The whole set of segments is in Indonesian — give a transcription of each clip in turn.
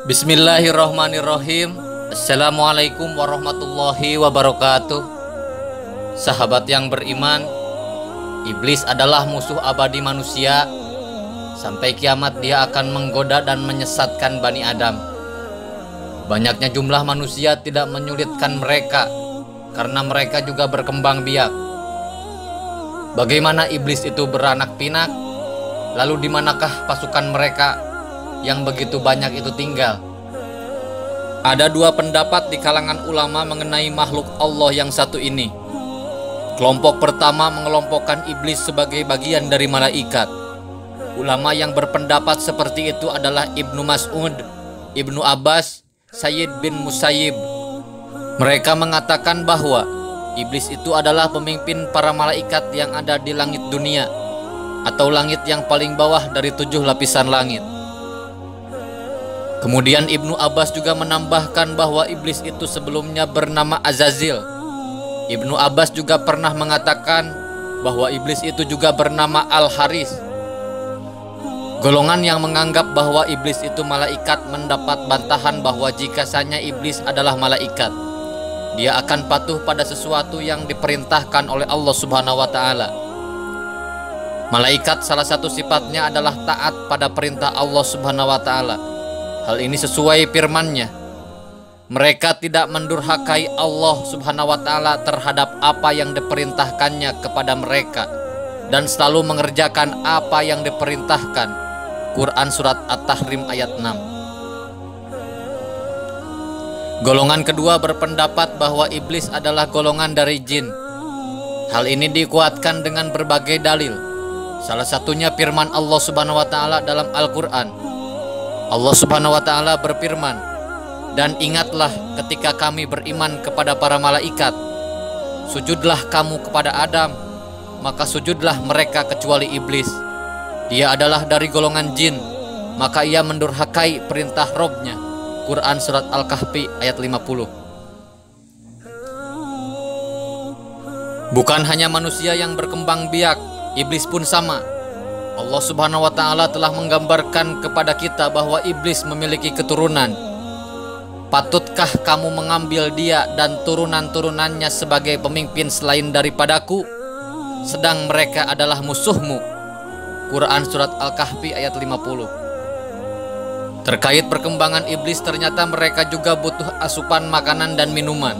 Bismillahirrahmanirrahim. Assalamualaikum warahmatullahi wabarakatuh. Sahabat yang beriman, iblis adalah musuh abadi manusia. Sampai kiamat dia akan menggoda dan menyesatkan Bani Adam. Banyaknya jumlah manusia tidak menyulitkan mereka, karena mereka juga berkembang biak. Bagaimana iblis itu beranak pinak? Lalu di manakah pasukan mereka yang begitu banyak itu tinggal? Ada dua pendapat di kalangan ulama mengenai makhluk Allah yang satu ini. Kelompok pertama mengelompokkan iblis sebagai bagian dari malaikat. Ulama yang berpendapat seperti itu adalah Ibnu Mas'ud, Ibnu Abbas, Sayyid bin Musayyib. Mereka mengatakan bahwa iblis itu adalah pemimpin para malaikat yang ada di langit dunia, atau langit yang paling bawah dari 7 lapisan langit. Kemudian Ibnu Abbas juga menambahkan bahwa iblis itu sebelumnya bernama Azazil. Ibnu Abbas juga pernah mengatakan bahwa iblis itu juga bernama Al-Haris. Golongan yang menganggap bahwa iblis itu malaikat mendapat bantahan bahwa jika saja iblis adalah malaikat, dia akan patuh pada sesuatu yang diperintahkan oleh Allah Subhanahu wa Ta'ala. Malaikat salah satu sifatnya adalah taat pada perintah Allah Subhanahu wa Ta'ala. Hal ini sesuai firman-Nya. Mereka tidak mendurhakai Allah Subhanahu wa Ta'ala terhadap apa yang diperintahkannya kepada mereka, dan selalu mengerjakan apa yang diperintahkan. Quran Surat At-Tahrim ayat 6. Golongan kedua berpendapat bahwa iblis adalah golongan dari jin. Hal ini dikuatkan dengan berbagai dalil. Salah satunya firman Allah Subhanahu wa Ta'ala dalam Al-Quran. Allah Subhanahu wa Ta'ala berfirman, "Dan ingatlah ketika kami beriman kepada para malaikat, sujudlah kamu kepada Adam, maka sujudlah mereka kecuali iblis. Dia adalah dari golongan jin, maka ia mendurhakai perintah Robnya." Quran Surat Al-Kahfi ayat 50. Bukan hanya manusia yang berkembang biak, iblis pun sama. Allah Subhanahu wa Ta'ala telah menggambarkan kepada kita bahwa iblis memiliki keturunan. Patutkah kamu mengambil dia dan turunan-turunannya sebagai pemimpin selain daripadaku, sedang mereka adalah musuhmu? Quran Surat Al-Kahfi ayat 50. Terkait perkembangan iblis, ternyata mereka juga butuh asupan makanan dan minuman.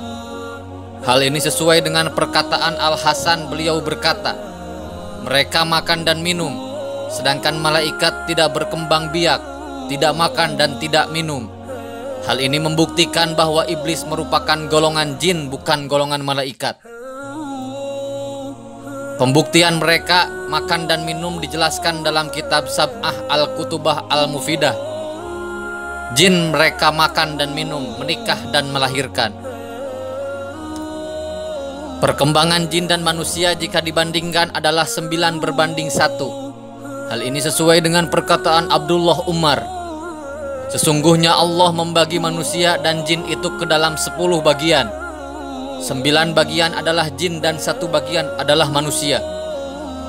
Hal ini sesuai dengan perkataan Al-Hasan. Beliau berkata, mereka makan dan minum, sedangkan malaikat tidak berkembang biak, tidak makan dan tidak minum. Hal ini membuktikan bahwa iblis merupakan golongan jin, bukan golongan malaikat. Pembuktian mereka makan dan minum dijelaskan dalam kitab Sab'ah Al-Kutubah Al-Mufidah. Jin mereka makan dan minum, menikah dan melahirkan. Perkembangan jin dan manusia jika dibandingkan adalah 9:1. Hal ini sesuai dengan perkataan Abdullah Umar. Sesungguhnya Allah membagi manusia dan jin itu ke dalam 10 bagian. 9 bagian adalah jin dan 1 bagian adalah manusia.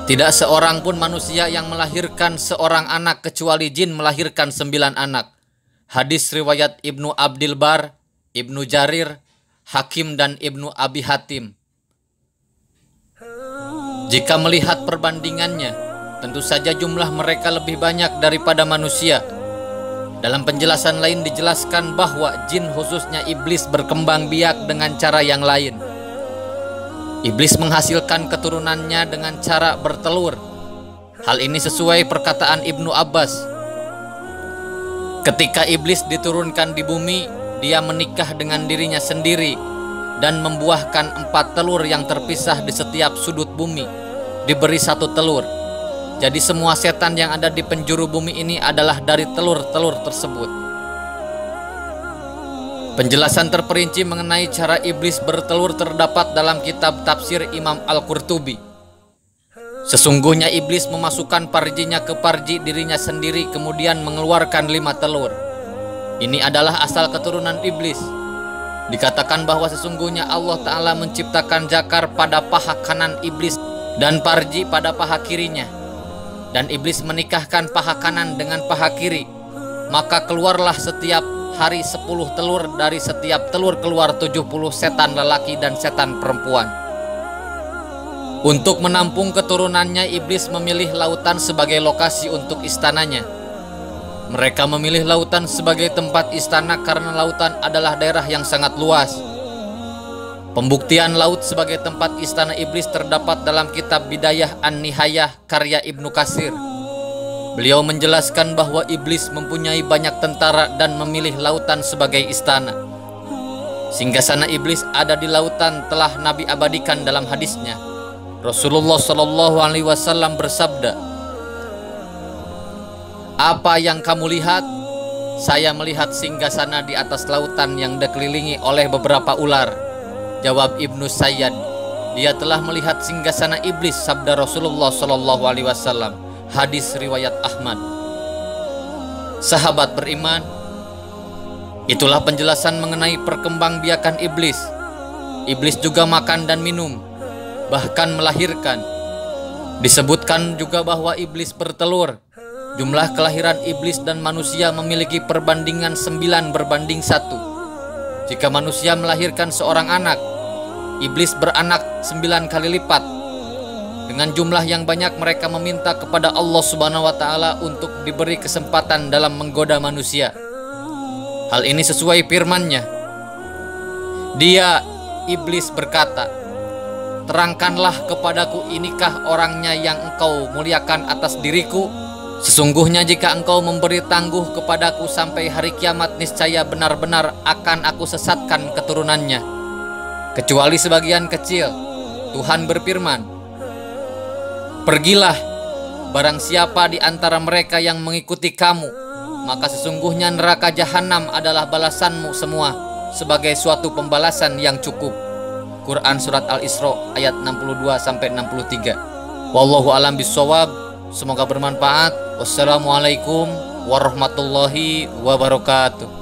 Tidak seorang pun manusia yang melahirkan seorang anak kecuali jin melahirkan 9 anak. Hadis riwayat Ibnu Abdil Bar, Ibnu Jarir, Hakim dan Ibnu Abi Hatim. Jika melihat perbandingannya, tentu saja jumlah mereka lebih banyak daripada manusia. Dalam penjelasan lain dijelaskan bahwa jin, khususnya iblis, berkembang biak dengan cara yang lain. Iblis menghasilkan keturunannya dengan cara bertelur. Hal ini sesuai perkataan Ibnu Abbas. Ketika iblis diturunkan di bumi, dia menikah dengan dirinya sendiri dan membuahkan 4 telur yang terpisah di setiap sudut bumi, diberi 1 telur. Jadi semua setan yang ada di penjuru bumi ini adalah dari telur-telur tersebut. Penjelasan terperinci mengenai cara iblis bertelur terdapat dalam kitab tafsir Imam Al-Qurtubi. Sesungguhnya iblis memasukkan parjinya ke parji dirinya sendiri, kemudian mengeluarkan 5 telur. Ini adalah asal keturunan iblis. Dikatakan bahwa sesungguhnya Allah Ta'ala menciptakan jakar pada paha kanan iblis dan parji pada paha kirinya. Dan iblis menikahkan paha kanan dengan paha kiri. Maka keluarlah setiap hari 10 telur, dari setiap telur keluar 70 setan lelaki dan setan perempuan. Untuk menampung keturunannya, iblis memilih lautan sebagai lokasi untuk istananya. Mereka memilih lautan sebagai tempat istana karena lautan adalah daerah yang sangat luas. Pembuktian laut sebagai tempat istana iblis terdapat dalam kitab Bidayah An-Nihayah karya Ibnu Katsir. Beliau menjelaskan bahwa iblis mempunyai banyak tentara dan memilih lautan sebagai istana. Singgasana iblis ada di lautan telah Nabi abadikan dalam hadisnya. Rasulullah Shallallahu Alaihi Wasallam bersabda, "Apa yang kamu lihat? Saya melihat singgasana di atas lautan yang dikelilingi oleh beberapa ular." Jawab Ibnu Sayyad, "Dia telah melihat singgasana iblis," sabda Rasulullah Shallallahu Alaihi Wasallam. Hadis riwayat Ahmad. Sahabat beriman, itulah penjelasan mengenai perkembangbiakan iblis. Iblis juga makan dan minum, bahkan melahirkan. Disebutkan juga bahwa iblis bertelur. Jumlah kelahiran iblis dan manusia memiliki perbandingan 9:1. Jika manusia melahirkan seorang anak, iblis beranak 9 kali lipat. Dengan jumlah yang banyak mereka meminta kepada Allah Subhanahu wa Ta'ala untuk diberi kesempatan dalam menggoda manusia. Hal ini sesuai firman-Nya. Dia, iblis, berkata, "Terangkanlah kepadaku, inikah orangnya yang engkau muliakan atas diriku? Sesungguhnya jika engkau memberi tangguh kepadaku sampai hari kiamat, niscaya benar-benar akan aku sesatkan keturunannya, kecuali sebagian kecil." Tuhan berfirman, "Pergilah, barang siapa di antara mereka yang mengikuti kamu, maka sesungguhnya neraka jahanam adalah balasanmu semua sebagai suatu pembalasan yang cukup." Quran Surat Al-Isra ayat 62-63. Wallahu alam bisawab. Semoga bermanfaat. Wassalamualaikum warahmatullahi wabarakatuh.